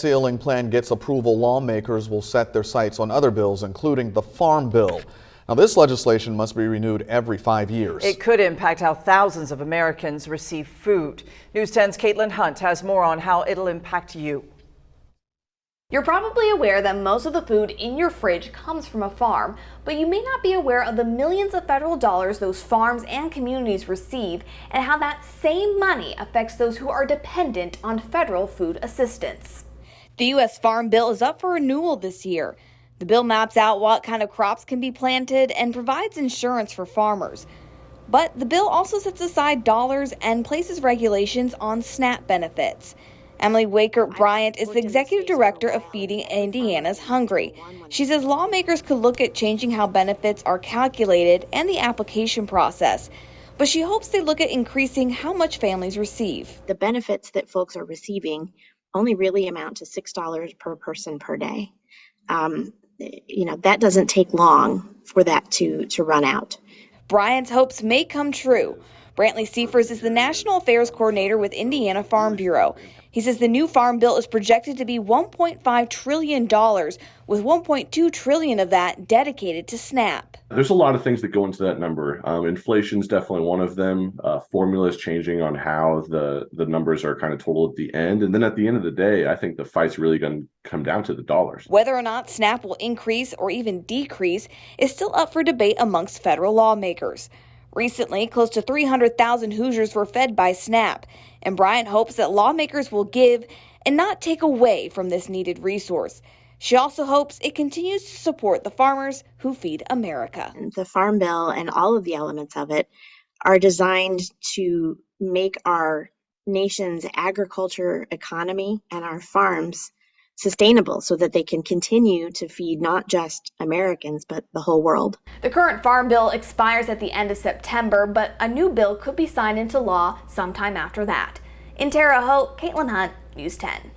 ceiling plan gets approval, lawmakers will set their sights on other bills, including the Farm Bill. Now, this legislation must be renewed every 5 years. It could impact how thousands of Americans receive food. News 10's Caitlin Hunt has more on how it'll impact you. You're probably aware that most of the food in your fridge comes from a farm, but you may not be aware of the millions of federal dollars those farms and communities receive and how that same money affects those who are dependent on federal food assistance. The U.S. Farm Bill is up for renewal this year. The bill maps out what kind of crops can be planted and provides insurance for farmers. But the bill also sets aside dollars and places regulations on SNAP benefits. Emily Wakert-Bryant is the executive director of Feeding Indiana's Hungry. She says lawmakers could look at changing how benefits are calculated and the application process, but she hopes they look at increasing how much families receive. The benefits that folks are receiving only really amount to $6 per person per day. That doesn't take long for that to run out. Bryant's hopes may come true. Brantley Seifers is the National Affairs Coordinator with Indiana Farm Bureau. He says the new farm bill is projected to be $1.5 trillion, with $1.2 trillion of that dedicated to SNAP. There's a lot of things that go into that number. Inflation's definitely one of them. Formulas changing on how the numbers are kind of totaled at the end. And then at the end of the day, I think the fight's really going to come down to the dollars. Whether or not SNAP will increase or even decrease is still up for debate amongst federal lawmakers. Recently, close to 300,000 Hoosiers were fed by SNAP, and Bryant hopes that lawmakers will give and not take away from this needed resource. She also hopes it continues to support the farmers who feed America. The Farm Bill and all of the elements of it are designed to make our nation's agriculture economy and our farms sustainable so that they can continue to feed not just Americans, but the whole world. The current Farm Bill expires at the end of September, but a new bill could be signed into law sometime after that. In Terre Haute, Caitlin Hunt, News 10.